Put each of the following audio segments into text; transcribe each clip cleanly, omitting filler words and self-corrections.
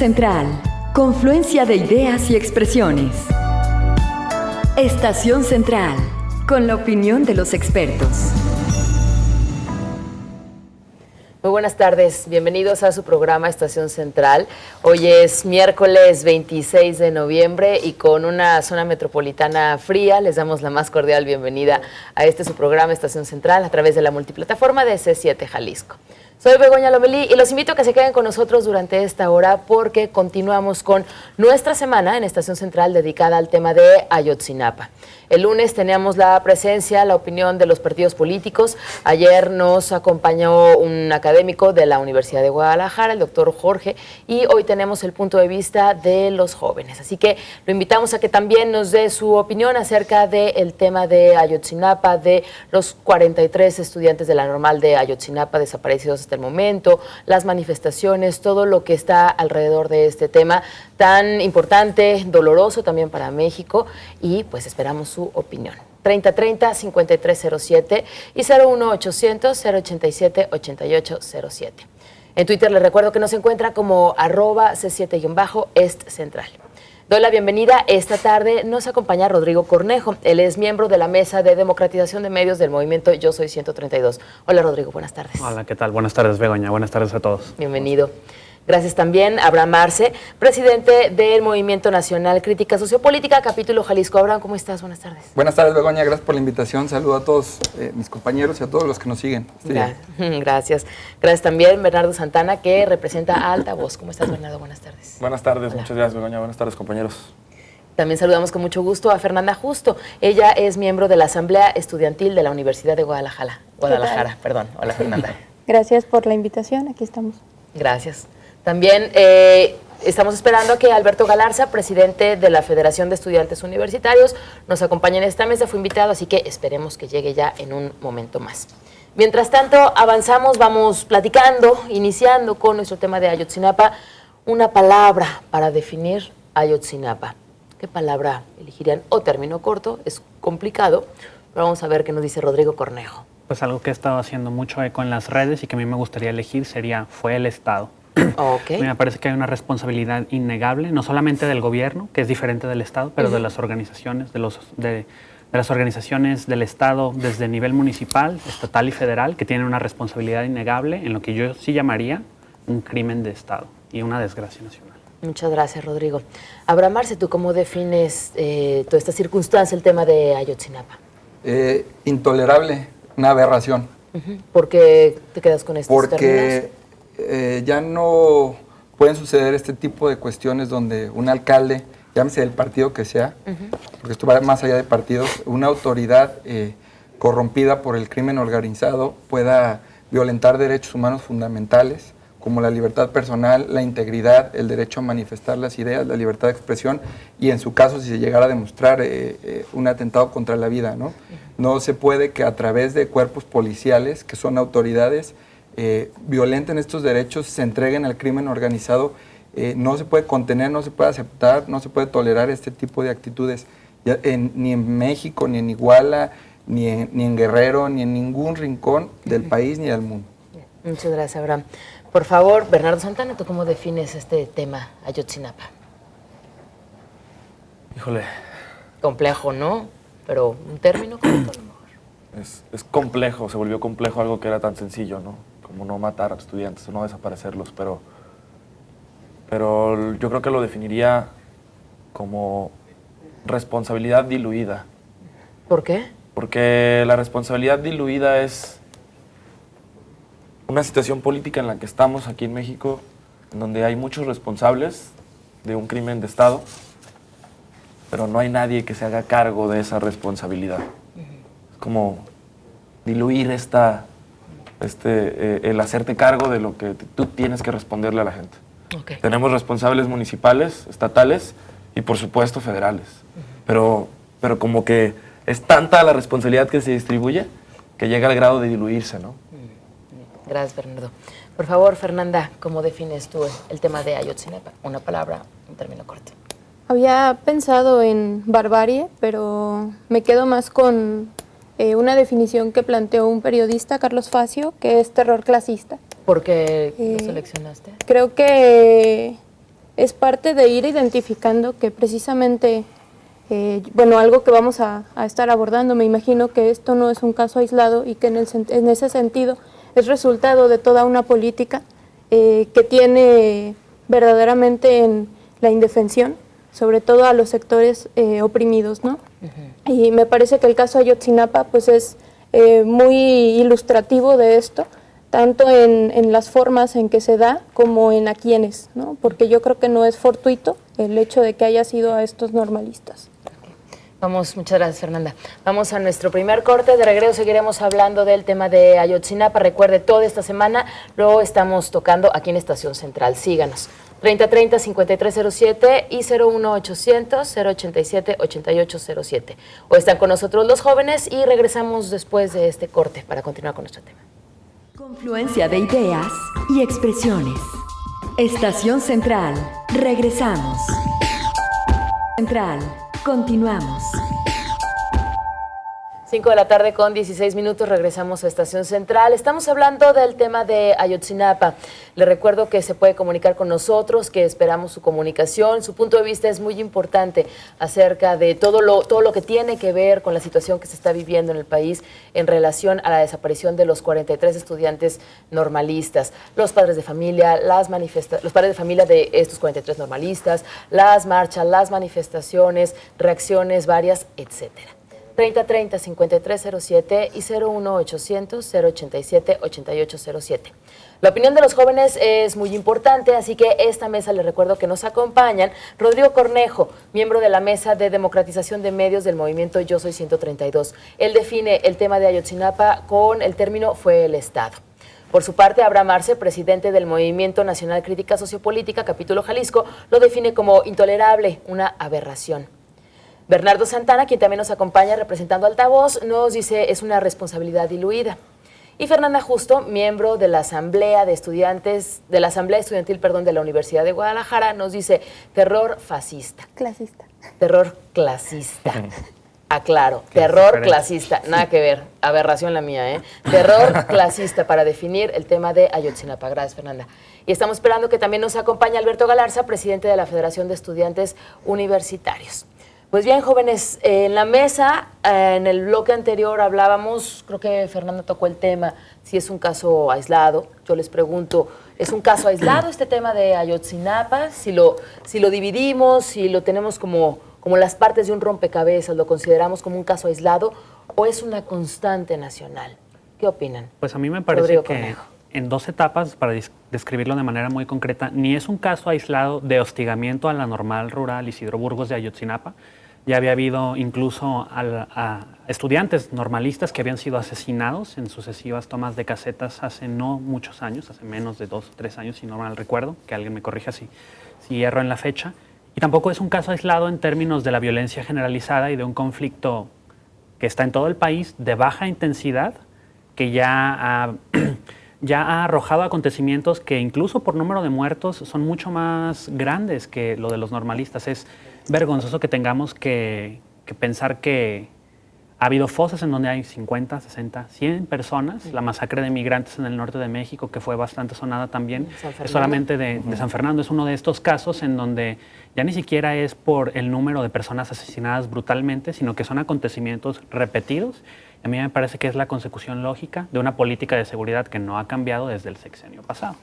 Central, confluencia de ideas y expresiones. Estación Central, con la opinión de los expertos. Muy buenas tardes, bienvenidos a su programa Estación Central. Hoy es miércoles 26 de noviembre y con una zona metropolitana fría les damos la más cordial bienvenida a su programa Estación Central a través de la multiplataforma de C7 Jalisco. Soy Begoña Lomelí y los invito a que se queden con nosotros durante esta hora porque continuamos con nuestra semana en Estación Central dedicada al tema de Ayotzinapa. El lunes teníamos la presencia, la opinión de los partidos políticos. Ayer nos acompañó un académico de la Universidad de Guadalajara, el doctor Jorge, y hoy tenemos el punto de vista de los jóvenes. Así que lo invitamos a que también nos dé su opinión acerca del tema de Ayotzinapa, de los 43 estudiantes de la Normal de Ayotzinapa desaparecidos hasta el momento, las manifestaciones, todo lo que está alrededor de este tema tan importante, doloroso también para México, y pues esperamos su opinión. 3030-5307 y 01800-087-8807. En Twitter les recuerdo que nos encuentra como @C7-EstCentral. Doy la bienvenida. Esta tarde nos acompaña Rodrigo Cornejo. Él es miembro de la Mesa de Democratización de Medios del movimiento Yo Soy 132. Hola, Rodrigo, buenas tardes. Hola, ¿qué tal? Buenas tardes, Begoña. Buenas tardes a todos. Bienvenido. Gracias también a Abraham Arce, presidente del Movimiento Nacional Crítica Sociopolítica, Capítulo Jalisco. Abraham, ¿cómo estás? Buenas tardes. Buenas tardes, Begoña. Gracias por la invitación. Saludo a todos mis compañeros y a todos los que nos siguen. Gracias. Gracias también Bernardo Santana, que representa a Altavoz. ¿Cómo estás, Bernardo? Buenas tardes. Buenas tardes. Hola. Muchas gracias, Begoña. Buenas tardes, compañeros. También saludamos con mucho gusto a Fernanda Justo. Ella es miembro de la Asamblea Estudiantil de la Universidad de Guadalajara. Hola, Fernanda. Gracias por la invitación. Aquí estamos. Gracias. También estamos esperando a que Alberto Galarza, presidente de la Federación de Estudiantes Universitarios, nos acompañe en esta mesa. Fue invitado, así que esperemos que llegue ya en un momento más. Mientras tanto, avanzamos, vamos platicando, iniciando con nuestro tema de Ayotzinapa. Una palabra para definir Ayotzinapa. ¿Qué palabra elegirían? O término corto, es complicado, pero vamos a ver qué nos dice Rodrigo Cornejo. Pues algo que he estado haciendo mucho eco en las redes y que a mí me gustaría elegir fue el Estado. Okay. Me parece que hay una responsabilidad innegable, no solamente del gobierno, que es diferente del Estado, pero de las organizaciones, de las organizaciones del Estado desde el nivel municipal, estatal y federal, que tienen una responsabilidad innegable en lo que yo sí llamaría un crimen de Estado y una desgracia nacional. Muchas gracias, Rodrigo. Abraham Arce, ¿tú cómo defines toda esta circunstancia, el tema de Ayotzinapa? Intolerable, una aberración. ¿Por qué te quedas con estos términos? Porque ya no pueden suceder este tipo de cuestiones donde un alcalde, llámese del partido que sea, porque esto va más allá de partidos, una autoridad corrompida por el crimen organizado pueda violentar derechos humanos fundamentales como la libertad personal, la integridad, el derecho a manifestar las ideas, la libertad de expresión y en su caso si se llegara a demostrar un atentado contra la vida, ¿no? No se puede que a través de cuerpos policiales, que son autoridades, violenten estos derechos, se entreguen al crimen organizado. No se puede contener, no se puede aceptar, no se puede tolerar este tipo de actitudes, ni en México, ni en Iguala, ni en Guerrero, ni en ningún rincón del país ni del mundo. Muchas gracias, Abraham. Por favor, Bernardo Santana, ¿tú cómo defines este tema, Ayotzinapa? Híjole. Complejo, ¿no? Pero un término corto a lo mejor. Es complejo, se volvió complejo algo que era tan sencillo, ¿no? Como no matar a estudiantes o no desaparecerlos, pero yo creo que lo definiría como responsabilidad diluida. ¿Por qué? Porque la responsabilidad diluida es una situación política en la que estamos aquí en México, en donde hay muchos responsables de un crimen de Estado, pero no hay nadie que se haga cargo de esa responsabilidad. Es como diluir el hacerte cargo de lo que tú tienes que responderle a la gente. Okay. Tenemos responsables municipales, estatales y por supuesto federales, pero como que es tanta la responsabilidad que se distribuye que llega al grado de diluirse, ¿no? Gracias, Bernardo. Por favor, Fernanda, ¿cómo defines tú el tema de Ayotzinapa? Una palabra, un término corto. Había pensado en barbarie, pero me quedo más con una definición que planteó un periodista, Carlos Facio, que es terror clasista. ¿Por qué lo seleccionaste? Creo que es parte de ir identificando que precisamente, algo que vamos a estar abordando, me imagino que esto no es un caso aislado y que en ese sentido es resultado de toda una política que tiene verdaderamente en la indefensión, sobre todo a los sectores oprimidos, ¿no? Y me parece que el caso Ayotzinapa pues es muy ilustrativo de esto, tanto en las formas en que se da como en a quiénes, ¿no? Porque yo creo que no es fortuito el hecho de que haya sido a estos normalistas. Vamos, muchas gracias, Fernanda. Vamos a nuestro primer corte. De regreso seguiremos hablando del tema de Ayotzinapa. Recuerde, toda esta semana lo estamos tocando aquí en Estación Central. Síganos. 3030-5307 y 01800-087-8807. Hoy están con nosotros los jóvenes y regresamos después de este corte para continuar con nuestro tema. Confluencia de ideas y expresiones. Estación Central. Regresamos. Central. Continuamos. 5 de la tarde con 16 minutos, regresamos a Estación Central. Estamos hablando del tema de Ayotzinapa. Le recuerdo que se puede comunicar con nosotros, que esperamos su comunicación. Su punto de vista es muy importante acerca de todo lo que tiene que ver con la situación que se está viviendo en el país en relación a la desaparición de los 43 estudiantes normalistas. Los padres de familia, los padres de familia de estos 43 normalistas, las marchas, las manifestaciones, reacciones varias, etcétera. 3030-5307 y 01800-087-8807. La opinión de los jóvenes es muy importante, así que esta mesa les recuerdo que nos acompañan Rodrigo Cornejo, miembro de la Mesa de Democratización de Medios del movimiento Yo Soy 132. Él define el tema de Ayotzinapa con el término "fue el Estado". Por su parte, Abraham Arce, presidente del Movimiento Nacional Crítica Sociopolítica, capítulo Jalisco, lo define como intolerable, una aberración. Bernardo Santana, quien también nos acompaña representando Altavoz, nos dice es una responsabilidad diluida. Y Fernanda Justo, miembro de la Asamblea Estudiantil de la Universidad de Guadalajara, nos dice terror fascista. Clasista. Terror clasista. Aclaro, terror clasista, nada que ver, aberración la mía, ¿eh? Terror clasista para definir el tema de Ayotzinapa. Gracias, Fernanda. Y estamos esperando que también nos acompañe Alberto Galarza, presidente de la Federación de Estudiantes Universitarios. Pues bien, jóvenes, en la mesa, en el bloque anterior hablábamos, creo que Fernanda tocó el tema, si es un caso aislado. Yo les pregunto, ¿es un caso aislado este tema de Ayotzinapa? Si lo dividimos, si lo tenemos como las partes de un rompecabezas, ¿lo consideramos como un caso aislado o es una constante nacional? ¿Qué opinan? Pues a mí me parece Rodrigo que Cornejo. en dos etapas, para describirlo de manera muy concreta, ni es un caso aislado de hostigamiento a la normal rural Isidro Burgos de Ayotzinapa. Ya había habido incluso a estudiantes normalistas que habían sido asesinados en sucesivas tomas de casetas hace no muchos años, hace menos de 2 o 3 años, si no mal recuerdo, que alguien me corrija si erro en la fecha. Y tampoco es un caso aislado en términos de la violencia generalizada y de un conflicto que está en todo el país de baja intensidad, que ya ha arrojado acontecimientos que incluso por número de muertos son mucho más grandes que lo de los normalistas. Es vergonzoso que tengamos que pensar que ha habido fosas en donde hay 50, 60, 100 personas. La masacre de migrantes en el norte de México, que fue bastante sonada también, es solamente de San Fernando. Es uno de estos casos en donde ya ni siquiera es por el número de personas asesinadas brutalmente, sino que son acontecimientos repetidos. A mí me parece que es la consecución lógica de una política de seguridad que no ha cambiado desde el sexenio pasado.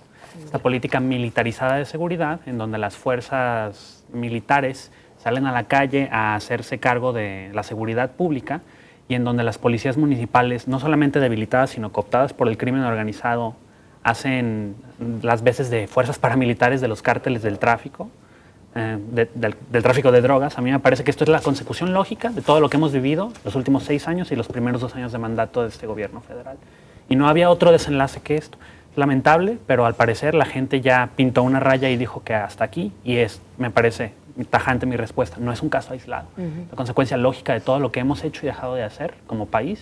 Esta política militarizada de seguridad, en donde las fuerzas militares salen a la calle a hacerse cargo de la seguridad pública y en donde las policías municipales, no solamente debilitadas, sino cooptadas por el crimen organizado, hacen las veces de fuerzas paramilitares de los cárteles del tráfico, del tráfico de drogas. A mí me parece que esto es la consecución lógica de todo lo que hemos vivido los últimos 6 años y los primeros 2 años de mandato de este gobierno federal. Y no había otro desenlace que esto. Es lamentable, pero al parecer la gente ya pintó una raya y dijo que hasta aquí, y me parece tajante mi respuesta, no es un caso aislado. La consecuencia lógica de todo lo que hemos hecho y dejado de hacer como país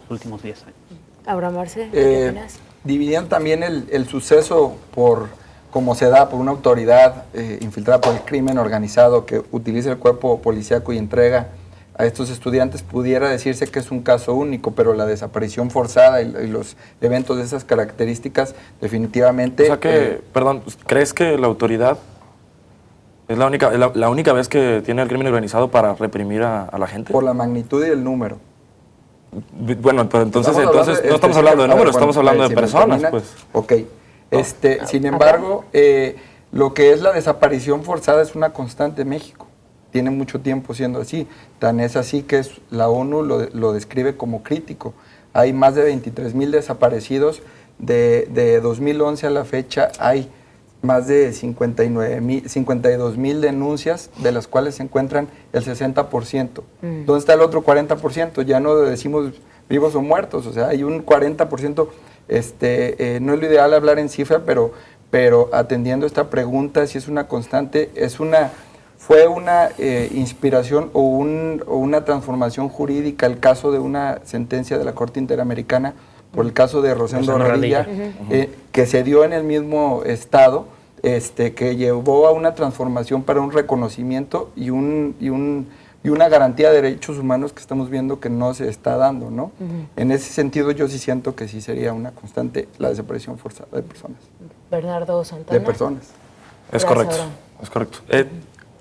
los últimos 10 años. Abraham Arce, ¿qué opinas? Dividían también el suceso por cómo se da por una autoridad infiltrada por el crimen organizado que utiliza el cuerpo policíaco y entrega a estos estudiantes. Pudiera decirse que es un caso único, pero la desaparición forzada y los eventos de esas características definitivamente... O sea que, perdón, ¿crees que la autoridad Es la única vez que tiene el crimen organizado para reprimir a la gente. Por la magnitud y el número. Bueno, pero entonces no estamos específicamente, hablando de números, bueno, estamos hablando de si me personas, termina, pues. Ok. Sin embargo, lo que es la desaparición forzada es una constante en México. Tiene mucho tiempo siendo así. Tan es así que la ONU lo describe como crítico. Hay más de 23,000 desaparecidos. De 2011 a la fecha hay más de 52,000 denuncias, de las cuales se encuentran el 60%. ¿Dónde está el otro 40%? Ya no decimos vivos o muertos, o sea, hay un 40%, no es lo ideal hablar en cifra, pero atendiendo esta pregunta, si es una constante, fue una inspiración o una transformación jurídica el caso de una sentencia de la Corte Interamericana por el caso de Rosendo Radilla, que se dio en el mismo estado, que llevó a una transformación para un reconocimiento y una garantía de derechos humanos que estamos viendo que no se está dando, ¿no? En ese sentido yo sí siento que sí sería una constante la desaparición forzada de personas. Bernardo Santana. De personas. Es correcto, es correcto.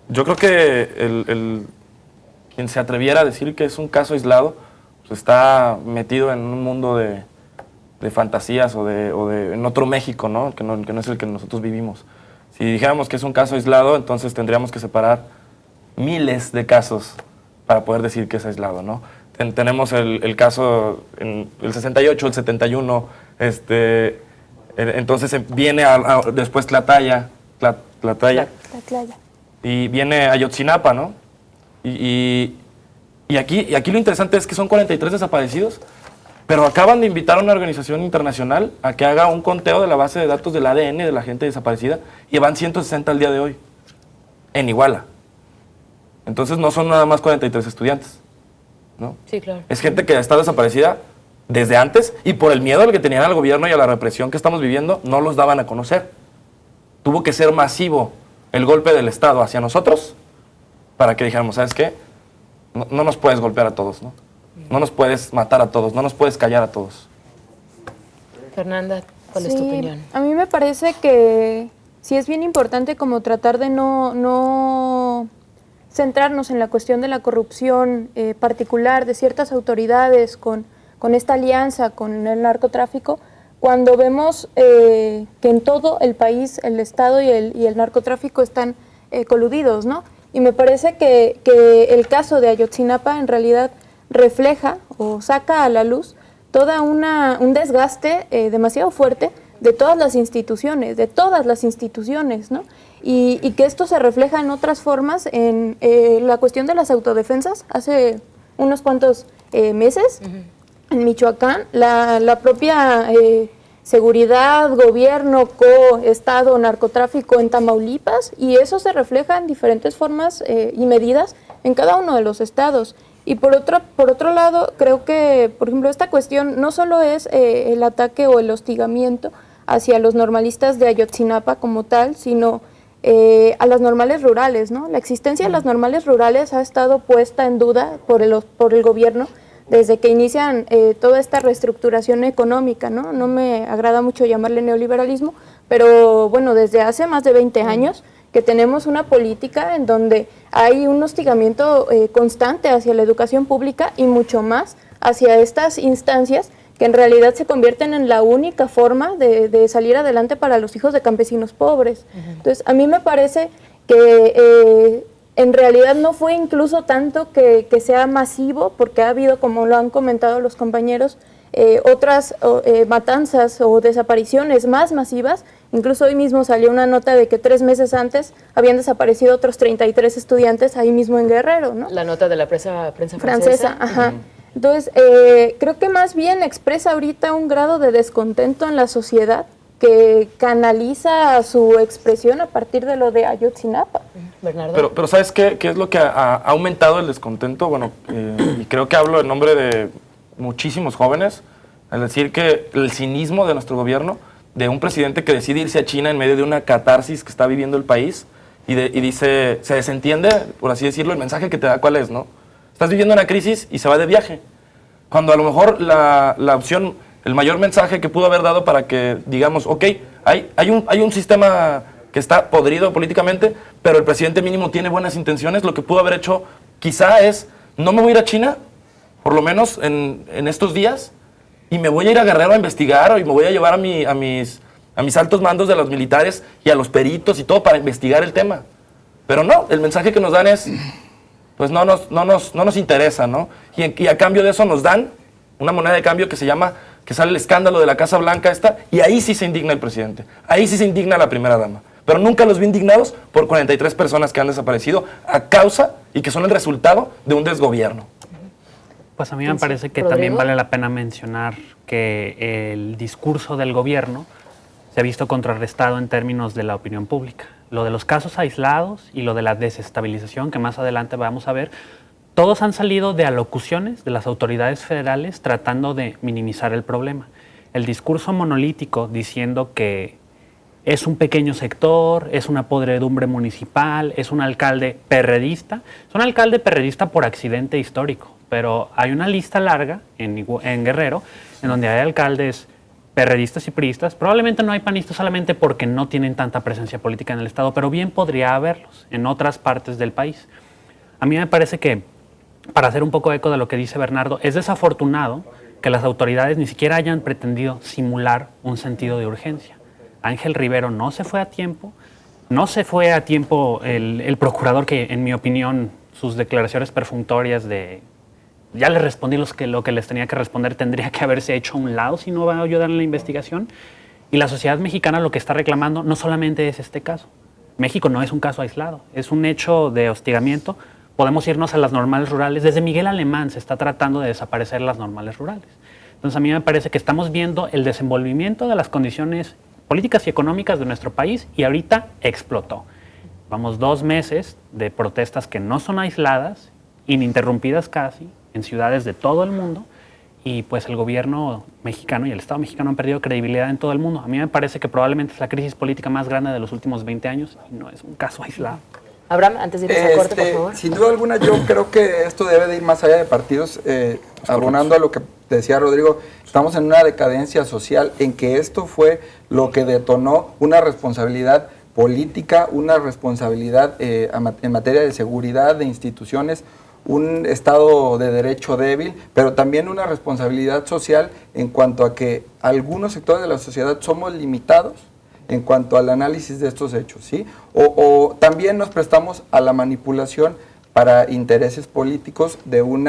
Yo creo que quien se atreviera a decir que es un caso aislado, pues está metido en un mundo de fantasías o en otro México, ¿no? Que no es el que nosotros vivimos. Si dijéramos que es un caso aislado, entonces tendríamos que separar miles de casos para poder decir que es aislado, ¿no? Tenemos el caso en el 68, el 71, entonces viene después Tlatlaya, y viene Ayotzinapa, ¿no? Y aquí lo interesante es que son 43 desaparecidos, pero acaban de invitar a una organización internacional a que haga un conteo de la base de datos del ADN de la gente desaparecida y van 160 al día de hoy, en Iguala. Entonces no son nada más 43 estudiantes, ¿no? Sí, claro. Es gente que está desaparecida desde antes y por el miedo al que tenían al gobierno y a la represión que estamos viviendo, no los daban a conocer. Tuvo que ser masivo el golpe del Estado hacia nosotros para que dijéramos, ¿sabes qué? No nos puedes golpear a todos, ¿no? No nos puedes matar a todos, no nos puedes callar a todos. Fernanda, ¿cuál es tu opinión? A mí me parece que sí es bien importante como tratar de no centrarnos en la cuestión de la corrupción particular de ciertas autoridades con esta alianza con el narcotráfico, cuando vemos que en todo el país el Estado y el narcotráfico están coludidos, ¿no? Y me parece que el caso de Ayotzinapa en realidad refleja o saca a la luz toda un desgaste demasiado fuerte de todas las instituciones, ¿no? Y que esto se refleja en otras formas, en la cuestión de las autodefensas. Hace unos cuantos meses, en Michoacán, la propia seguridad, gobierno, Estado, narcotráfico en Tamaulipas, y eso se refleja en diferentes formas y medidas en cada uno de los estados. Y por otro lado, creo que, por ejemplo, esta cuestión no solo es el ataque o el hostigamiento hacia los normalistas de Ayotzinapa como tal, sino a las normales rurales, ¿no? La existencia de las normales rurales ha estado puesta en duda por el gobierno desde que inician toda esta reestructuración económica, ¿no? No me agrada mucho llamarle neoliberalismo, pero bueno, desde hace más de 20 años que tenemos una política en donde hay un hostigamiento constante hacia la educación pública y mucho más hacia estas instancias que en realidad se convierten en la única forma de salir adelante para los hijos de campesinos pobres. Entonces, a mí me parece que en realidad no fue incluso tanto que sea masivo, porque ha habido, como lo han comentado los compañeros, otras matanzas o desapariciones más masivas. Incluso hoy mismo salió una nota de que 3 meses antes habían desaparecido otros 33 estudiantes ahí mismo en Guerrero, ¿no? La nota de la prensa francesa. Ajá. Entonces, creo que más bien expresa ahorita un grado de descontento en la sociedad que canaliza su expresión a partir de lo de Ayotzinapa. Bernardo. Pero ¿sabes qué es lo que ha aumentado el descontento? Bueno, y creo que hablo en nombre de muchísimos jóvenes, al decir que el cinismo de nuestro gobierno, de un presidente que decide irse a China en medio de una catarsis que está viviendo el país y dice, se desentiende, por así decirlo, el mensaje que te da cuál es, ¿no? Estás viviendo una crisis y se va de viaje. Cuando a lo mejor la opción, el mayor mensaje que pudo haber dado para que digamos, ok, hay un sistema que está podrido políticamente, pero el presidente mínimo tiene buenas intenciones. Lo que pudo haber hecho quizá es, no me voy a ir a China, por lo menos en estos días, y me voy a ir a Guerrero a investigar, y me voy a llevar a mis altos mandos de los militares y a los peritos y todo para investigar el tema. Pero no, el mensaje que nos dan es, pues no nos interesa, ¿no? Y a cambio de eso nos dan una moneda de cambio que sale el escándalo de la Casa Blanca y ahí sí se indigna el presidente, ahí sí se indigna la primera dama. Pero nunca los vi indignados por 43 personas que han desaparecido a causa y que son el resultado de un desgobierno. Pues a mí me parece que también vale la pena mencionar que el discurso del gobierno se ha visto contrarrestado en términos de la opinión pública. Lo de los casos aislados y lo de la desestabilización, que más adelante vamos a ver, todos han salido de alocuciones de las autoridades federales tratando de minimizar el problema. El discurso monolítico diciendo que es un pequeño sector, es una podredumbre municipal, es un alcalde perredista. Es un alcalde perredista por accidente histórico, pero hay una lista larga en Guerrero en donde hay alcaldes perredistas y priistas. Probablemente no hay panistas solamente porque no tienen tanta presencia política en el Estado, pero bien podría haberlos en otras partes del país. A mí me parece que, para hacer un poco eco de lo que dice Bernardo, es desafortunado que las autoridades ni siquiera hayan pretendido simular un sentido de urgencia. Ángel Rivero no se fue a tiempo, el procurador que, en mi opinión, sus declaraciones perfunctorias de ya les respondí lo que les tenía que responder, tendría que haberse hecho a un lado si no va a ayudar en la investigación. Y la sociedad mexicana lo que está reclamando no solamente es este caso. México no es un caso aislado, es un hecho de hostigamiento. Podemos irnos a las normales rurales. Desde Miguel Alemán se está tratando de desaparecer las normales rurales. Entonces a mí me parece que estamos viendo el desenvolvimiento de las condiciones políticas y económicas de nuestro país y ahorita explotó. Vamos 2 meses de protestas que no son aisladas, ininterrumpidas casi, en ciudades de todo el mundo, y pues el gobierno mexicano y el Estado mexicano han perdido credibilidad en todo el mundo. A mí me parece que probablemente es la crisis política más grande de los últimos 20 años y no es un caso aislado. Abraham, antes de irnos a corte, por favor. Sin duda alguna, yo creo que esto debe de ir más allá de partidos. Abonando a lo que decía Rodrigo, estamos en una decadencia social en que esto fue lo que detonó una responsabilidad política, una responsabilidad en materia de seguridad de instituciones, un Estado de Derecho débil, pero también una responsabilidad social en cuanto a que algunos sectores de la sociedad somos limitados en cuanto al análisis de estos hechos, ¿sí? O también nos prestamos a la manipulación para intereses políticos de un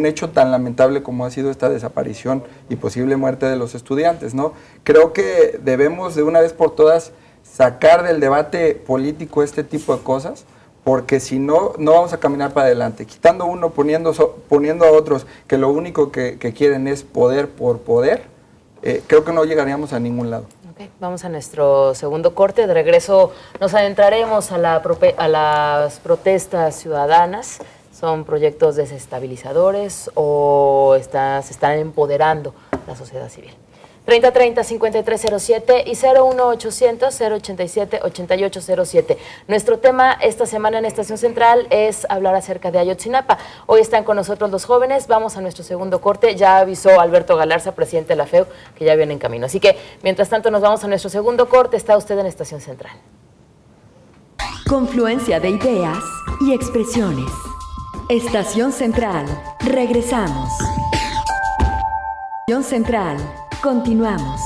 hecho tan lamentable como ha sido esta desaparición y posible muerte de los estudiantes, ¿no? Creo que debemos de una vez por todas sacar del debate político este tipo de cosas, porque si no, no vamos a caminar para adelante. Quitando uno, poniendo a otros que lo único que quieren es poder por poder, creo que no llegaríamos a ningún lado. Vamos a nuestro segundo corte. De regreso nos adentraremos a las protestas ciudadanas. ¿Son proyectos desestabilizadores o se están empoderando la sociedad civil? 3030-5307 y 01800-087-8807. Nuestro tema esta semana en Estación Central es hablar acerca de Ayotzinapa. Hoy están con nosotros los jóvenes. Vamos a nuestro segundo corte. Ya avisó Alberto Galarza, presidente de la FEU, que ya viene en camino. Así que, mientras tanto, nos vamos a nuestro segundo corte. Está usted en Estación Central. Confluencia de ideas y expresiones. Estación Central. Regresamos. Estación Central. Continuamos.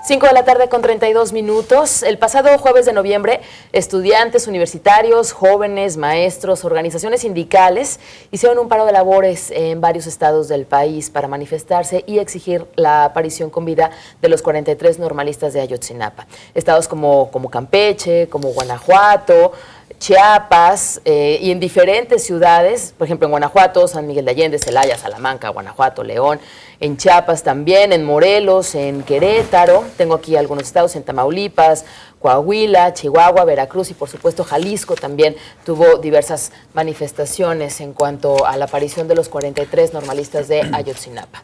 5 de la tarde con 32 minutos. El pasado jueves de noviembre, estudiantes universitarios, jóvenes, maestros, organizaciones sindicales hicieron un paro de labores en varios estados del país para manifestarse y exigir la aparición con vida de los 43 normalistas de Ayotzinapa. Estados como Campeche, como Guanajuato, Chiapas y en diferentes ciudades, por ejemplo en Guanajuato, San Miguel de Allende, Celaya, Salamanca, Guanajuato, León, en Chiapas también, en Morelos, en Querétaro, tengo aquí algunos estados, en Tamaulipas, Coahuila, Chihuahua, Veracruz y por supuesto Jalisco también tuvo diversas manifestaciones en cuanto a la aparición de los 43 normalistas de Ayotzinapa.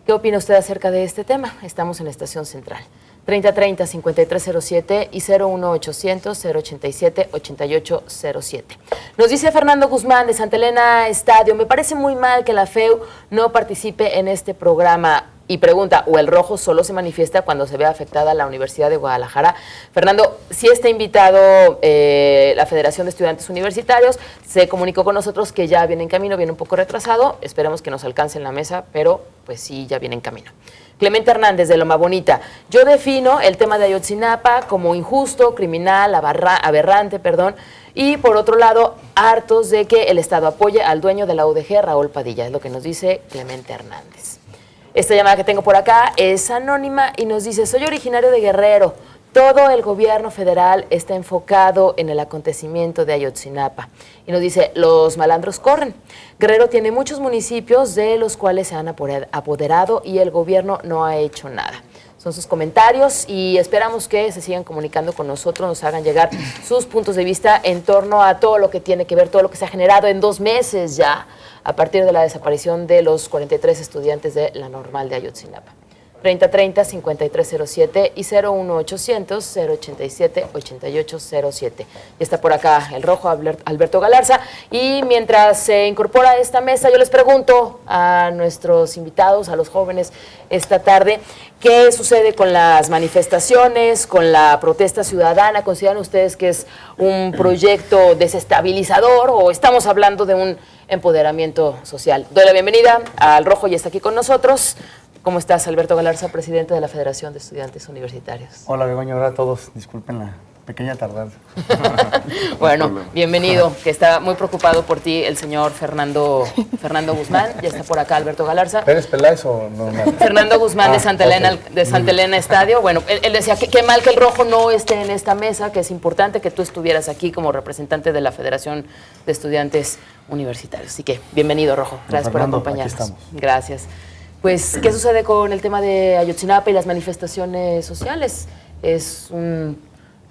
¿Qué opina usted acerca de este tema? Estamos en Estación Central. 3030-5307 y 01800-087-8807. Nos dice Fernando Guzmán de Santa Elena Estadio: me parece muy mal que la FEU no participe en este programa. Y pregunta, ¿o el rojo solo se manifiesta cuando se ve afectada la Universidad de Guadalajara? Fernando, sí está invitado la Federación de Estudiantes Universitarios, se comunicó con nosotros que ya viene en camino, viene un poco retrasado, esperemos que nos alcance en la mesa, pero pues sí, ya viene en camino. Clemente Hernández, de Loma Bonita. Yo defino el tema de Ayotzinapa como injusto, criminal, aberrante, y por otro lado, hartos de que el Estado apoye al dueño de la UDG, Raúl Padilla, es lo que nos dice Clemente Hernández. Esta llamada que tengo por acá es anónima y nos dice, soy originario de Guerrero. Todo el gobierno federal está enfocado en el acontecimiento de Ayotzinapa. Y nos dice, los malandros corren. Guerrero tiene muchos municipios de los cuales se han apoderado y el gobierno no ha hecho nada. Son sus comentarios y esperamos que se sigan comunicando con nosotros, nos hagan llegar sus puntos de vista en torno a todo lo que tiene que ver, todo lo que se ha generado en 2 meses ya, a partir de la desaparición de los 43 estudiantes de la Normal de Ayotzinapa. 3030-5307 y 01800-087-8807. Ya está por acá el rojo, Alberto Galarza. Y mientras se incorpora a esta mesa, yo les pregunto a nuestros invitados, a los jóvenes esta tarde, ¿qué sucede con las manifestaciones, con la protesta ciudadana? ¿Consideran ustedes que es un proyecto desestabilizador o estamos hablando de un empoderamiento social? Doy la bienvenida al rojo y está aquí con nosotros. ¿Cómo estás, Alberto Galarza, presidente de la Federación de Estudiantes Universitarios? Hola, Begoña, hola a todos. Disculpen la pequeña tardanza. Bueno, bienvenido, que está muy preocupado por ti el señor Fernando Guzmán. Ya está por acá Alberto Galarza. ¿Pérez Peláez o normal? Fernando Guzmán de Santa Elena, okay. de Santa Elena Estadio. Bueno, él decía que qué mal que el rojo no esté en esta mesa, que es importante que tú estuvieras aquí como representante de la Federación de Estudiantes Universitarios. Así que, bienvenido, Rojo. Gracias por acompañarnos. Aquí estamos. Gracias. Pues, ¿qué sucede con el tema de Ayotzinapa y las manifestaciones sociales? ¿Es un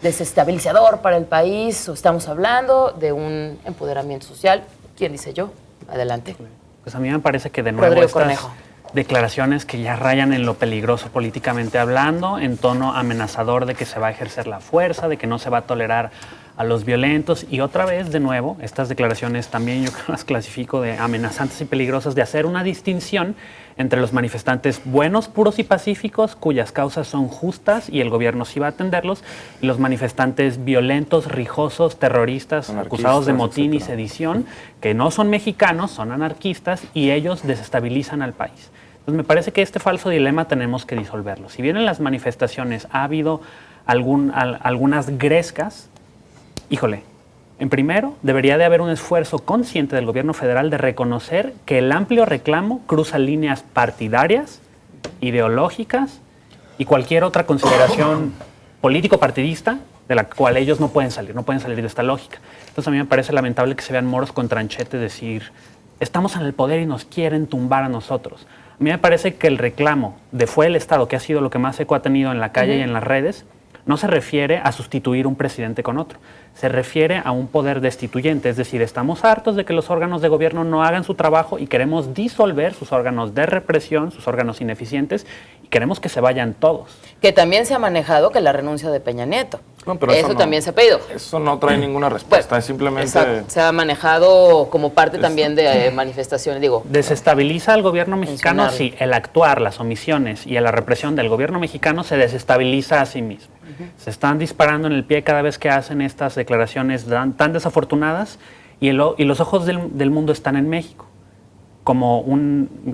desestabilizador para el país o estamos hablando de un empoderamiento social? ¿Quién dice yo? Adelante. Pues a mí me parece que de nuevo Rodrigo estas Cornejo. declaraciones que ya rayan en lo peligroso políticamente hablando, en tono amenazador de que se va a ejercer la fuerza, de que no se va a tolerar a los violentos y otra vez, de nuevo, estas declaraciones también yo las clasifico de amenazantes y peligrosas de hacer una distinción entre los manifestantes buenos, puros y pacíficos, cuyas causas son justas y el gobierno sí va a atenderlos, y los manifestantes violentos, rijosos, terroristas, acusados de motín y sedición, que no son mexicanos, son anarquistas y ellos desestabilizan al país. Entonces me parece que este falso dilema tenemos que disolverlo. Si bien en las manifestaciones ha habido algunas grescas, híjole, en primero, debería de haber un esfuerzo consciente del gobierno federal de reconocer que el amplio reclamo cruza líneas partidarias, ideológicas y cualquier otra consideración político-partidista de la cual ellos no pueden salir de esta lógica. Entonces a mí me parece lamentable que se vean moros con tranchete decir, estamos en el poder y nos quieren tumbar a nosotros. A mí me parece que el reclamo de fue el Estado, que ha sido lo que más eco ha tenido en la calle y en las redes, no se refiere a sustituir un presidente con otro, se refiere a un poder destituyente, es decir, estamos hartos de que los órganos de gobierno no hagan su trabajo y queremos disolver sus órganos de represión, sus órganos ineficientes, y queremos que se vayan todos. Que también se ha manejado que la renuncia de Peña Nieto. No, pero eso también se ha pedido. Eso no trae ninguna respuesta, Bueno, es simplemente... Exacto. Se ha manejado como parte también de manifestaciones, digo. ¿Desestabiliza al gobierno mexicano? Mencionarlo. Sí, el actuar, las omisiones y la represión del gobierno mexicano se desestabiliza a sí mismo. Se están disparando en el pie cada vez que hacen estas declaraciones tan desafortunadas y los ojos del mundo están en México.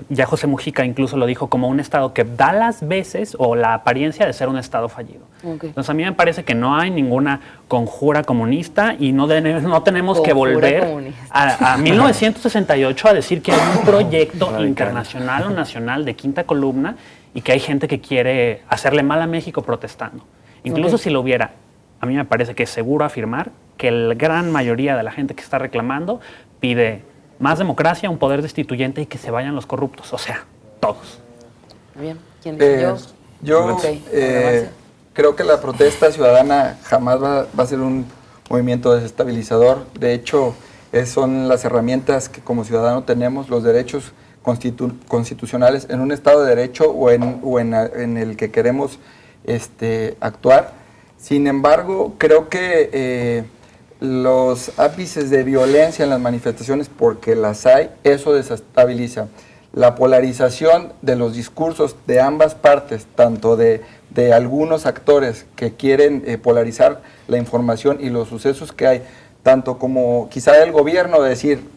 Ya José Mujica incluso lo dijo, como un Estado que da las veces o la apariencia de ser un Estado fallido. Okay. Entonces a mí me parece que no hay ninguna conjura comunista y no tenemos que Conjura volver comunista. a 1968 a decir que hay un proyecto internacional o nacional de quinta columna y que hay gente que quiere hacerle mal a México protestando. Incluso si lo hubiera, a mí me parece que es seguro afirmar que la gran mayoría de la gente que está reclamando pide más democracia, un poder destituyente y que se vayan los corruptos, o sea, todos. Bien, ¿quién dice yo? Yo creo que la protesta ciudadana jamás va a ser un movimiento desestabilizador. De hecho, son las herramientas que como ciudadano tenemos, los derechos constitucionales en un Estado de Derecho o en el que queremos actuar. Sin embargo, creo que los ápices de violencia en las manifestaciones, porque las hay, eso desestabiliza. la polarización de los discursos de ambas partes, tanto de algunos actores que quieren polarizar la información y los sucesos que hay, tanto como quizá el gobierno decir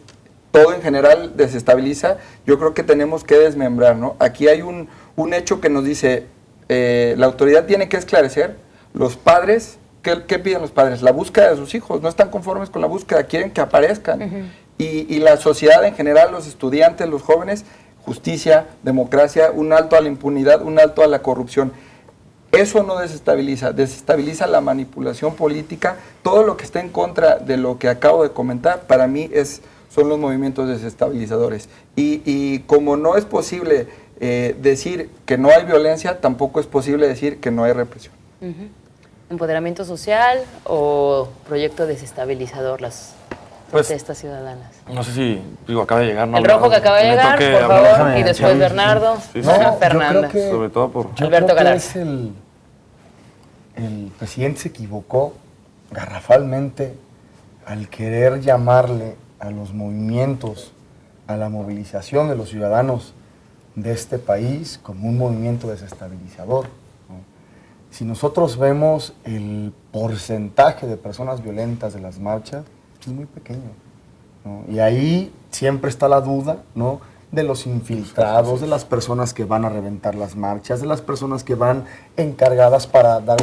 todo en general desestabiliza, yo creo que tenemos que desmembrar, ¿no? Aquí hay un hecho que nos dice, la autoridad tiene que esclarecer, los padres, ¿qué piden los padres? La búsqueda de sus hijos, no están conformes con la búsqueda, quieren que aparezcan. Y la sociedad en general, los estudiantes, los jóvenes, justicia, democracia, un alto a la impunidad, un alto a la corrupción. Eso no desestabiliza la manipulación política. Todo lo que está en contra de lo que acabo de comentar, para mí son los movimientos desestabilizadores. Y como no es posible decir que no hay violencia, tampoco es posible decir que no hay represión. ¿Empoderamiento social o proyecto desestabilizador, las protestas ciudadanas? No sé si, acaba de llegar. ¿No? El rojo que acaba de llegar, por favor, y después Bernardo, Fernanda. Sobre todo por Alberto Galarza. El presidente se equivocó garrafalmente al querer llamarle a los movimientos, a la movilización de los ciudadanos de este país como un movimiento desestabilizador, ¿no? Si nosotros vemos el porcentaje de personas violentas de las marchas, es muy pequeño, ¿no? Y ahí siempre está la duda, ¿no?, de los infiltrados, de las personas que van a reventar las marchas, de las personas que van encargadas para dar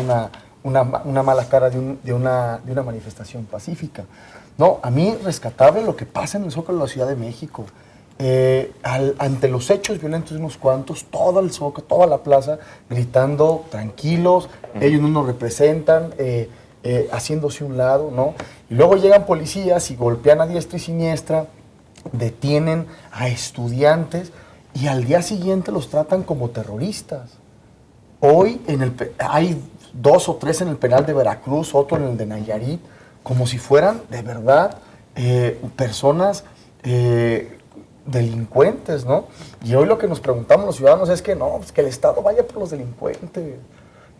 una mala cara de una manifestación pacífica. No, a mí rescatable lo que pasa en el Zócalo de la Ciudad de México. Ante los hechos violentos de unos cuantos, todo el Zócalo, toda la plaza, gritando, tranquilos, ellos no nos representan, haciéndose un lado, ¿no? Y luego llegan policías y golpean a diestra y siniestra, detienen a estudiantes y al día siguiente los tratan como terroristas. Hoy hay 2 o 3 en el penal de Veracruz, otro en el de Nayarit, como si fueran de verdad personas delincuentes, ¿no? Y hoy lo que nos preguntamos los ciudadanos es que no, pues que el Estado vaya por los delincuentes,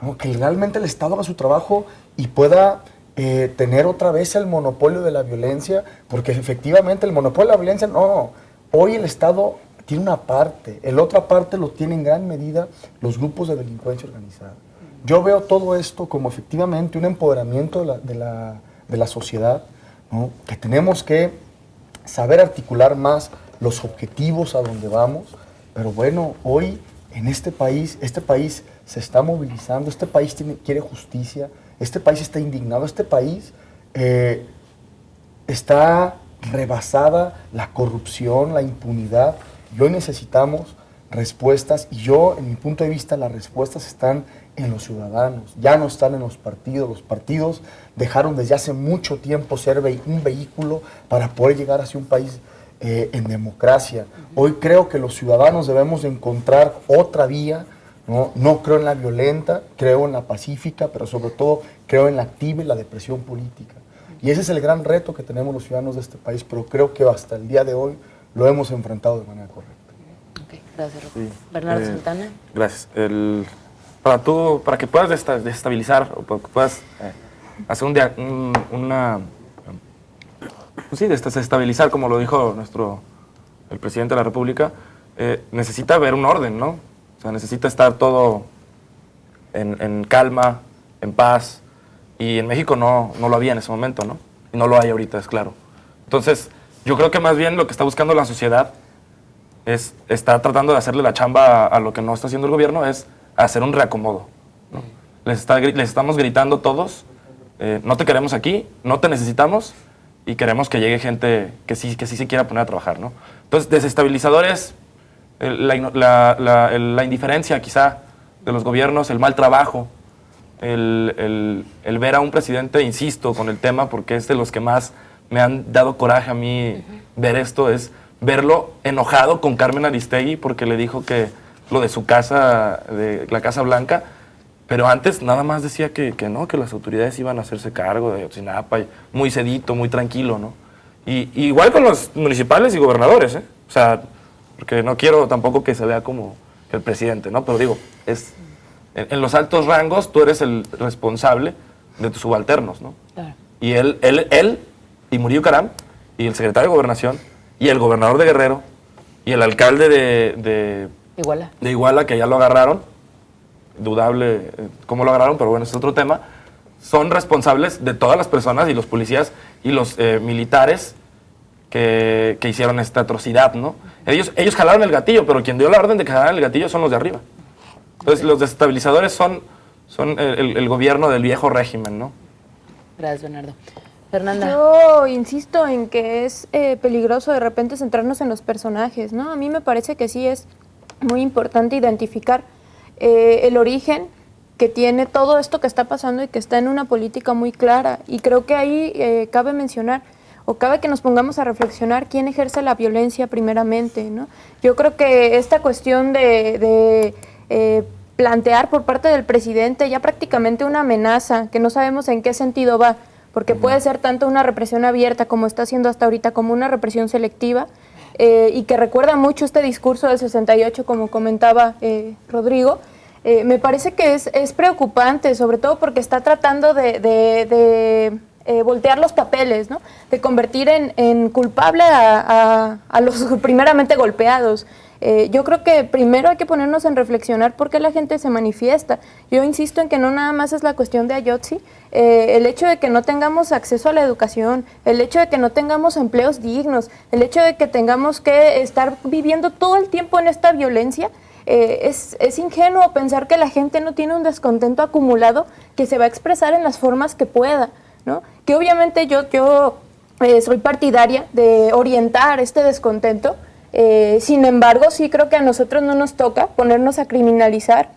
¿no? Que realmente el Estado haga su trabajo y pueda tener otra vez el monopolio de la violencia, porque efectivamente el monopolio de la violencia, no, hoy el Estado tiene una parte, el otra parte lo tiene en gran medida los grupos de delincuencia organizada. Yo veo todo esto como efectivamente un empoderamiento de la sociedad, ¿no? Que tenemos que saber articular más los objetivos a donde vamos, pero bueno, hoy en este país se está movilizando, este país quiere justicia, este país está indignado, este país está rebasada la corrupción, la impunidad, y hoy necesitamos respuestas, y yo, en mi punto de vista, las respuestas están en los ciudadanos, ya no están en los partidos dejaron desde hace mucho tiempo ser un vehículo para poder llegar hacia un país en democracia. Hoy creo que los ciudadanos debemos de encontrar otra vía, ¿no? No creo en la violenta, creo en la pacífica, pero sobre todo creo en la activa y la depresión política. Y ese es el gran reto que tenemos los ciudadanos de este país, pero creo que hasta el día de hoy lo hemos enfrentado de manera correcta. Okay, gracias, Rojo. Sí. Bernardo Santana. Gracias. Para que puedas desestabilizar o para que puedas hacer desestabilizar, como lo dijo el presidente de la República, necesita haber un orden, ¿no? O sea, necesita estar todo en calma, en paz, y en México no lo había en ese momento, ¿no? Y no lo hay ahorita, es claro. Entonces, yo creo que más bien lo que está buscando la sociedad está tratando de hacerle la chamba a lo que no está haciendo el gobierno, es hacer un reacomodo, ¿no? Les estamos gritando todos, no te queremos aquí, no te necesitamos, y queremos que llegue gente que sí se quiera poner a trabajar, ¿no? Entonces, desestabilizadores, la indiferencia quizá de los gobiernos, el mal trabajo, el ver a un presidente, insisto con el tema, porque es de los que más me han dado coraje a mí ver esto, es verlo enojado con Carmen Aristegui porque le dijo que lo de su casa, de la Casa Blanca, pero antes nada más decía que no, que las autoridades iban a hacerse cargo de Ayotzinapa, muy sedito, muy tranquilo, ¿no? Y igual con los municipales y gobernadores, ¿eh? O sea, porque no quiero tampoco que se vea como el presidente, ¿no? Pero digo, en los altos rangos tú eres el responsable de tus subalternos, ¿no? Claro. Y él y Murillo Caram, y el secretario de Gobernación, y el gobernador de Guerrero, y el alcalde de Iguala, que ya lo agarraron, dudable cómo lo agarraron, pero bueno, es otro tema, son responsables de todas las personas y los policías y los militares que hicieron esta atrocidad, ¿no? Ellos jalaron el gatillo, pero quien dio la orden de que jalaran el gatillo son los de arriba. Entonces, los desestabilizadores son el gobierno del viejo régimen, ¿no? Gracias, Bernardo. Fernanda. Yo insisto en que es peligroso de repente centrarnos en los personajes, ¿no? A mí me parece que sí es muy importante identificar el origen que tiene todo esto que está pasando y que está en una política muy clara. Y creo que ahí cabe mencionar, o cabe que nos pongamos a reflexionar quién ejerce la violencia primeramente, ¿no? Yo creo que esta cuestión de plantear por parte del presidente ya prácticamente una amenaza, que no sabemos en qué sentido va, porque puede ser tanto una represión abierta como está haciendo hasta ahorita, como una represión selectiva, y que recuerda mucho este discurso del 68, como comentaba Rodrigo. Me parece que es preocupante, sobre todo porque está tratando de voltear los papeles, ¿no? De convertir en culpable a los primeramente golpeados. Yo creo que primero hay que ponernos en reflexionar por qué la gente se manifiesta. Yo insisto en que no nada más es la cuestión de Ayotzi, el hecho de que no tengamos acceso a la educación, el hecho de que no tengamos empleos dignos, el hecho de que tengamos que estar viviendo todo el tiempo en esta violencia. Es ingenuo pensar que la gente no tiene un descontento acumulado que se va a expresar en las formas que pueda, ¿no? Que obviamente yo soy partidaria de orientar este descontento. Sin embargo, sí creo que a nosotros no nos toca ponernos a criminalizar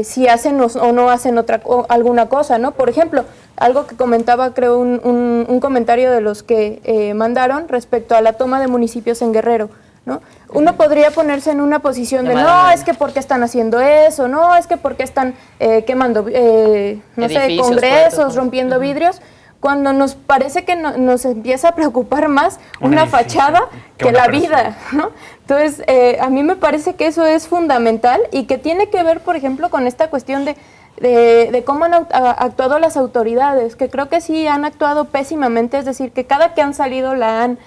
si hacen o no hacen alguna cosa, ¿no? Por ejemplo, algo que comentaba, creo, un comentario de los que mandaron respecto a la toma de municipios en Guerrero, ¿no? Uno podría ponerse en una posición de no, es que ¿por qué están haciendo eso? No, es que ¿por qué están quemando, no sé, congresos, rompiendo vidrios? Cuando nos parece que nos empieza a preocupar más una fachada que la vida, ¿no? Entonces, a mí me parece que eso es fundamental y que tiene que ver, por ejemplo, con esta cuestión de cómo han actuado las autoridades, que creo que sí han actuado pésimamente, es decir, que cada que han salido han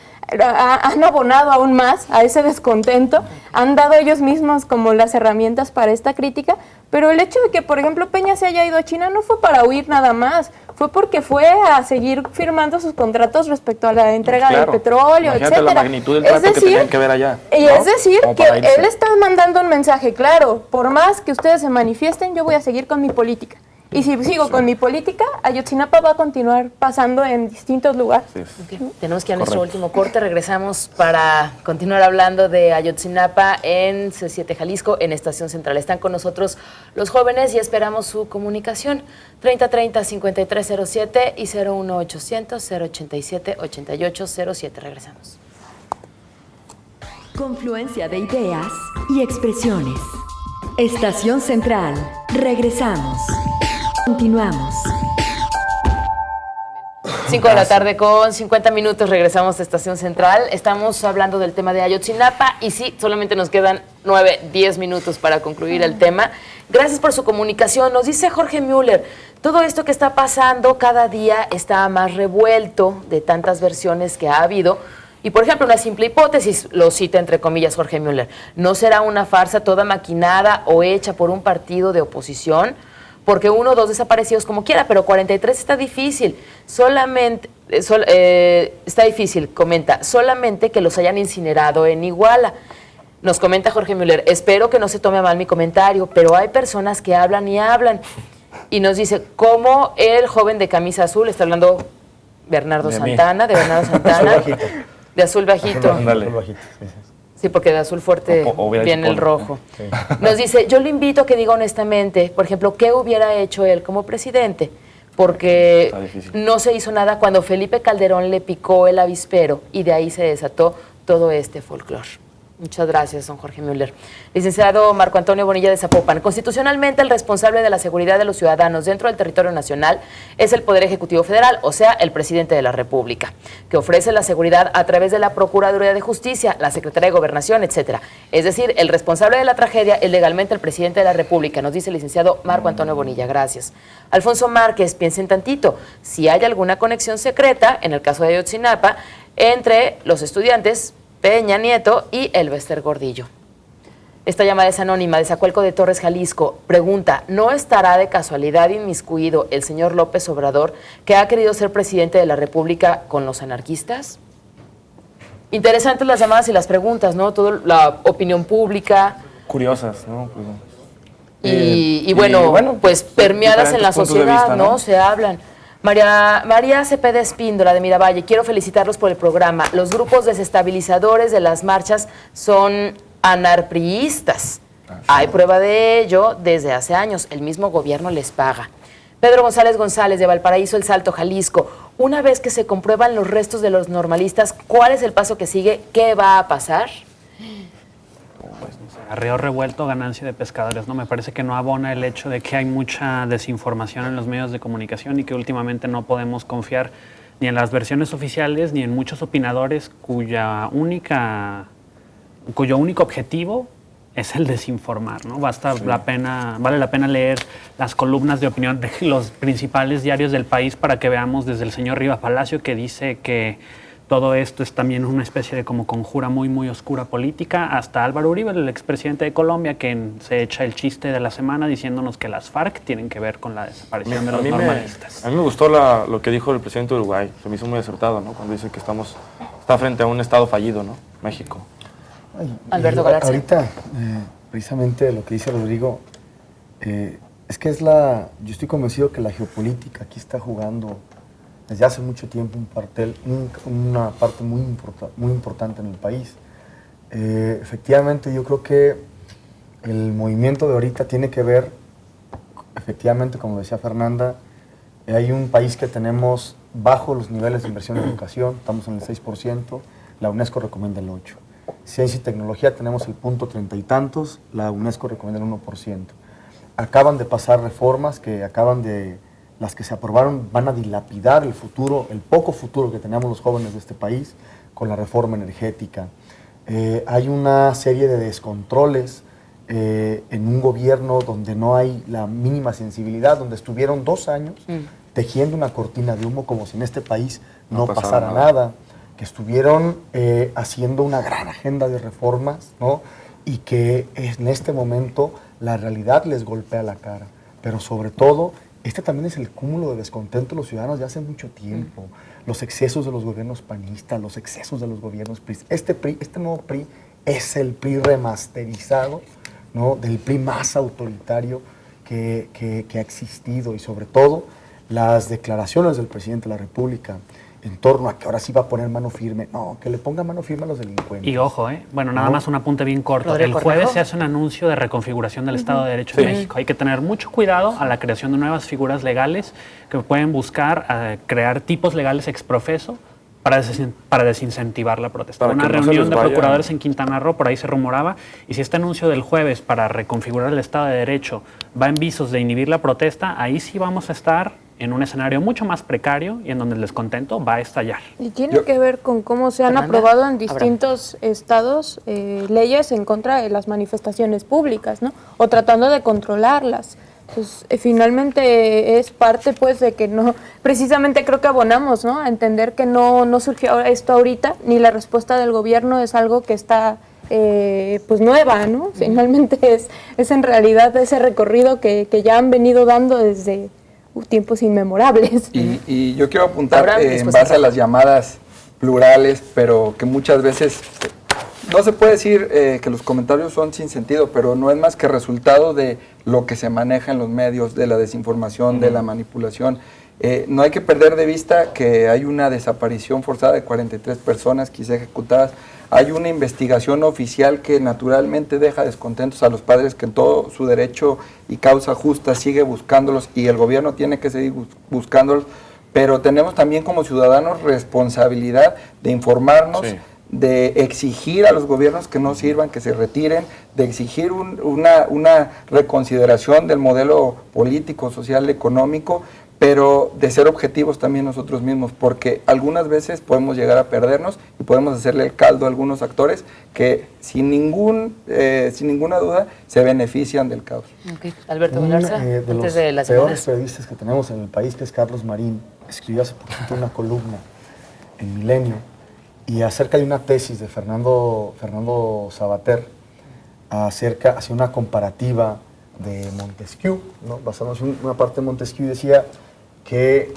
abonado aún más a ese descontento, han dado ellos mismos como las herramientas para esta crítica, pero el hecho de que, por ejemplo, Peña se haya ido a China no fue para huir nada más, fue porque fue a seguir firmando sus contratos respecto a la entrega del petróleo, etcétera. La magnitud del trato que tenían que ver allá, y ¿no? Es decir, que él está mandando un mensaje claro, por más que ustedes se manifiesten, yo voy a seguir con mi política. Y si sigo con mi política, Ayotzinapa va a continuar pasando en distintos lugares. Okay. Tenemos que ir a nuestro último corte. Regresamos para continuar hablando de Ayotzinapa en C7 Jalisco, en Estación Central. Están con nosotros los jóvenes y esperamos su comunicación. 3030-5307 y 01800-087-8807. Regresamos. Confluencia de ideas y expresiones. Estación Central. Regresamos. Continuamos. 5 de la tarde con 50 minutos, regresamos a Estación Central. Estamos hablando del tema de Ayotzinapa y sí, solamente nos quedan 9-10 minutos para concluir el tema. Gracias por su comunicación. Nos dice Jorge Müller, todo esto que está pasando cada día está más revuelto de tantas versiones que ha habido. Y, por ejemplo, una simple hipótesis, lo cita entre comillas Jorge Müller, ¿no será una farsa toda maquinada o hecha por un partido de oposición? Porque 1 o 2 desaparecidos como quiera, pero 43 está difícil. Está difícil, comenta, solamente que los hayan incinerado en Iguala. Nos comenta Jorge Müller, espero que no se tome a mal mi comentario, pero hay personas que hablan y hablan. Y nos dice, ¿cómo el joven de camisa azul, está hablando Bernardo Santana, de azul bajito? Azul bajito, sí. Sí, porque de azul fuerte viene el rojo. Sí. Nos dice, yo lo invito a que diga honestamente, por ejemplo, ¿qué hubiera hecho él como presidente? Porque no se hizo nada cuando Felipe Calderón le picó el avispero y de ahí se desató todo este folclore. Muchas gracias, don Jorge Müller. Licenciado Marco Antonio Bonilla de Zapopan, constitucionalmente el responsable de la seguridad de los ciudadanos dentro del territorio nacional es el Poder Ejecutivo Federal, o sea, el presidente de la República, que ofrece la seguridad a través de la Procuraduría de Justicia, la Secretaría de Gobernación, etcétera. Es decir, el responsable de la tragedia es legalmente el presidente de la República, nos dice el licenciado Marco Antonio Bonilla. Gracias. Alfonso Márquez, piensen tantito, si hay alguna conexión secreta, en el caso de Ayotzinapa, entre los estudiantes Peña Nieto y Elvester Gordillo. Esta llamada es anónima, de Zacualco de Torres, Jalisco. Pregunta, ¿no estará de casualidad inmiscuido el señor López Obrador, que ha querido ser presidente de la República, con los anarquistas? Interesantes las llamadas y las preguntas, ¿no? Toda la opinión pública. Curiosas, ¿no? Y bueno, pues permeadas en la diferentes puntos de sociedad, vista, ¿no? ¿no? Se hablan. María Cepeda Espíndola, de Miravalle, quiero felicitarlos por el programa. Los grupos desestabilizadores de las marchas son anarpriistas. Hay prueba de ello desde hace años. El mismo gobierno les paga. Pedro González, de Valparaíso, El Salto, Jalisco. Una vez que se comprueban los restos de los normalistas, ¿cuál es el paso que sigue? ¿Qué va a pasar? Pues no sé, a río revuelto, ganancia de pescadores, ¿no? Me parece que no abona el hecho de que hay mucha desinformación en los medios de comunicación y que últimamente no podemos confiar ni en las versiones oficiales ni en muchos opinadores cuyo único objetivo es el desinformar, ¿no? Vale la pena leer las columnas de opinión de los principales diarios del país para que veamos desde el señor Riva Palacio, que dice que todo esto es también una especie de como conjura muy, muy oscura política, hasta Álvaro Uribe, el expresidente de Colombia, que se echa el chiste de la semana diciéndonos que las FARC tienen que ver con la desaparición de los normalistas. A mí me gustó lo que dijo el presidente de Uruguay, se me hizo muy acertado, ¿no? Cuando dice que está frente a un estado fallido, ¿no? México. Alberto Galarza. Ahorita, precisamente lo que dice Rodrigo, es que yo estoy convencido que la geopolítica aquí está jugando desde hace mucho tiempo una parte muy importante en el país. Efectivamente, yo creo que el movimiento de ahorita tiene que ver, efectivamente, como decía Fernanda, hay un país que tenemos bajo los niveles de inversión en educación, estamos en el 6%, la UNESCO recomienda el 8%. Ciencia y tecnología tenemos el punto 30 y tantos, la UNESCO recomienda el 1%. Acaban de pasar reformas las que se aprobaron van a dilapidar el futuro, el poco futuro que tenemos los jóvenes de este país con la reforma energética. Hay una serie de descontroles en un gobierno donde no hay la mínima sensibilidad, donde estuvieron 2 años tejiendo una cortina de humo como si en este país no pasara nada, que estuvieron haciendo una gran agenda de reformas, ¿no? Y que en este momento la realidad les golpea la cara. Pero sobre todo, este también es el cúmulo de descontento de los ciudadanos de hace mucho tiempo. Los excesos de los gobiernos panistas, los excesos de los gobiernos PRI. Este nuevo PRI es el PRI remasterizado, ¿no? Del PRI más autoritario que ha existido, y sobre todo las declaraciones del presidente de la República en torno a que ahora sí va a poner mano firme. No, que le ponga mano firme a los delincuentes. Y ojo, bueno, nada más un apunte bien corto. El jueves se hace un anuncio de reconfiguración del Estado de Derecho en México. Hay que tener mucho cuidado a la creación de nuevas figuras legales que pueden buscar crear tipos legales ex profeso para desincentivar la protesta. Una reunión de procuradores en Quintana Roo, por ahí se rumoraba, y si este anuncio del jueves para reconfigurar el Estado de Derecho va en visos de inhibir la protesta, ahí sí vamos a estar en un escenario mucho más precario y en donde el descontento va a estallar. Y tiene que ver con cómo se han aprobado en distintos estados leyes en contra de las manifestaciones públicas, ¿no? O tratando de controlarlas. Entonces, finalmente es parte, pues, de que no, precisamente creo que abonamos, ¿no? A entender que no surgió esto ahorita, ni la respuesta del gobierno es algo que está, pues, nueva, ¿no? Finalmente es en realidad ese recorrido que ya han venido dando desde tiempos inmemorables. Y yo quiero apuntar en base a las llamadas plurales, pero que muchas veces no se puede decir que los comentarios son sin sentido, pero no es más que resultado de lo que se maneja en los medios, de la desinformación, de la manipulación. No hay que perder de vista que hay una desaparición forzada de 43 personas quizá ejecutadas. Hay una investigación oficial que naturalmente deja descontentos a los padres, que en todo su derecho y causa justa sigue buscándolos, y el gobierno tiene que seguir buscándolos, pero tenemos también como ciudadanos responsabilidad de informarnos, de exigir a los gobiernos que no sirvan, que se retiren, de exigir una reconsideración del modelo político, social, económico, pero de ser objetivos también nosotros mismos, porque algunas veces podemos llegar a perdernos y podemos hacerle el caldo a algunos actores que sin ninguna duda se benefician del caos. Alberto Galarza, de los peores periodistas que tenemos en el país, que es Carlos Marín, escribió hace poquito una columna en Milenio y acerca de una tesis de Fernando Savater, hacía una comparativa de Montesquieu, ¿no? Basándose en una parte de Montesquieu, decía que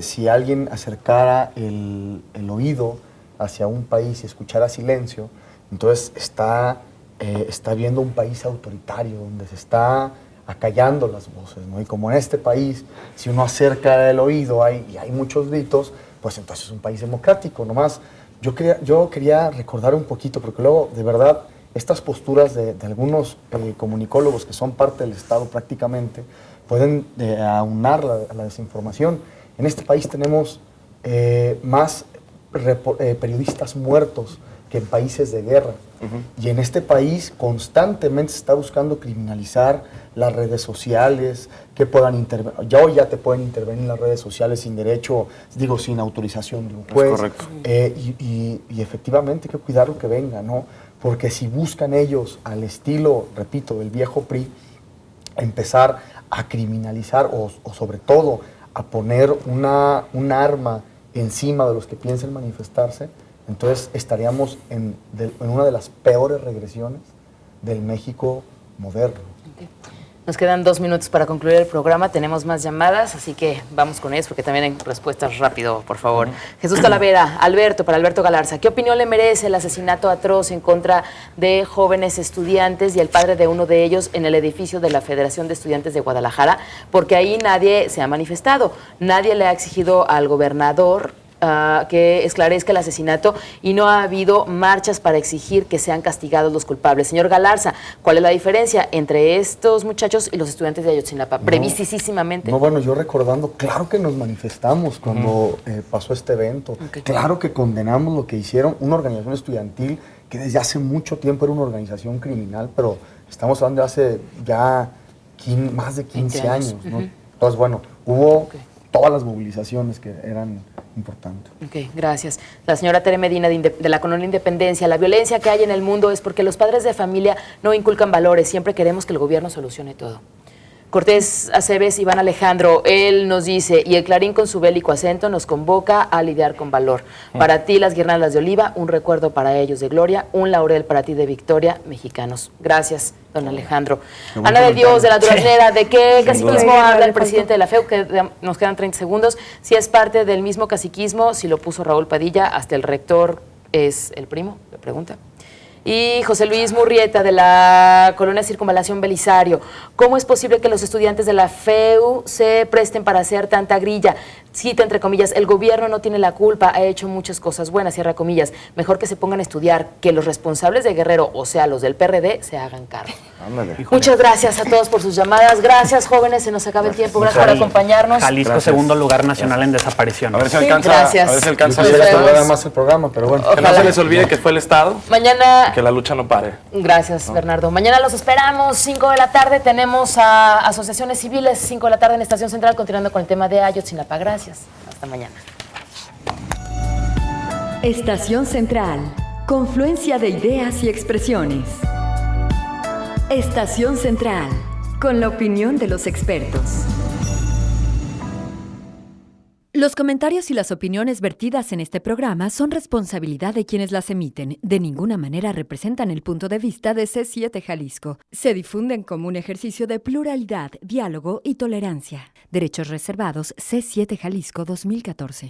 si alguien acercara el oído hacia un país y escuchara silencio, entonces está viendo un país autoritario, donde se está acallando las voces, ¿no? Y como en este país, si uno acerca el oído y hay muchos gritos, pues entonces es un país democrático. Nomás, yo quería recordar un poquito, porque luego, de verdad, estas posturas de algunos comunicólogos que son parte del Estado prácticamente, pueden aunar la desinformación. En este país tenemos más periodistas muertos que en países de guerra. Y en este país constantemente se está buscando criminalizar las redes sociales, que puedan intervenir. Ya te pueden intervenir en las redes sociales sin derecho, sin autorización de un juez. Es correcto. Y efectivamente hay que cuidar lo que venga, ¿no? Porque si buscan ellos, al estilo, repito, del viejo PRI, empezar a criminalizar o sobre todo a poner un arma encima de los que piensen manifestarse, entonces estaríamos en una de las peores regresiones del México moderno. Okay. Nos quedan 2 minutos para concluir el programa. Tenemos más llamadas, así que vamos con ellas porque también hay respuestas rápido, por favor. Jesús Talavera, para Alberto Galarza. ¿Qué opinión le merece el asesinato atroz en contra de jóvenes estudiantes y el padre de uno de ellos en el edificio de la Federación de Estudiantes de Guadalajara? Porque ahí nadie se ha manifestado. Nadie le ha exigido al gobernador que esclarezca el asesinato y no ha habido marchas para exigir que sean castigados los culpables. Señor Galarza, ¿cuál es la diferencia entre estos muchachos y los estudiantes de Ayotzinapa? Brevísimamente. No, bueno, yo recordando, claro que nos manifestamos cuando pasó este evento. Okay. Claro que condenamos lo que hicieron una organización estudiantil que desde hace mucho tiempo era una organización criminal, pero estamos hablando de hace ya más de 15 años, ¿no? Entonces, bueno, hubo todas las movilizaciones que eran importantes. Ok, gracias. La señora Tere Medina de la Colonia Independencia. La violencia que hay en el mundo es porque los padres de familia no inculcan valores. Siempre queremos que el gobierno solucione todo. Cortés Aceves, Iván Alejandro, él nos dice, y el Clarín con su bélico acento nos convoca a lidiar con valor. Para ti las guirnaldas de oliva, un recuerdo para ellos de gloria, un laurel para ti de victoria, mexicanos. Gracias, don Alejandro. Ana de Dios, de la Duraznera, ¿de qué caciquismo habla el presidente de la FEU? Que nos quedan 30 segundos. Si es parte del mismo caciquismo, si lo puso Raúl Padilla, hasta el rector es el primo, le pregunta. Y José Luis Murrieta, de la Colonia Circunvalación Belisario. ¿Cómo es posible que los estudiantes de la FEU se presten para hacer tanta grilla? Cita entre comillas, el gobierno no tiene la culpa, ha hecho muchas cosas buenas, cierra comillas. Mejor que se pongan a estudiar, que los responsables de Guerrero, o sea, los del PRD, se hagan cargo. Muchas gracias a todos por sus llamadas. Gracias, jóvenes, se nos acaba el tiempo. Gracias por acompañarnos. Jalisco, segundo lugar nacional en desaparición. A ver si alcanza. Gracias. A ver si alcanza. Más el programa, pero bueno. Que no se les olvide que fue el Estado. Mañana. Y que la lucha no pare. Gracias, Bernardo. Mañana los esperamos, 5 de la tarde. Tenemos a asociaciones civiles, 5 de la tarde en Estación Central, continuando con el tema de Ayotzinapa. Gracias. Hasta mañana. Estación Central. Confluencia de ideas y expresiones. Estación Central. Con la opinión de los expertos. Los comentarios y las opiniones vertidas en este programa son responsabilidad de quienes las emiten. De ninguna manera representan el punto de vista de C7 Jalisco. Se difunden como un ejercicio de pluralidad, diálogo y tolerancia. Derechos reservados C7 Jalisco 2014.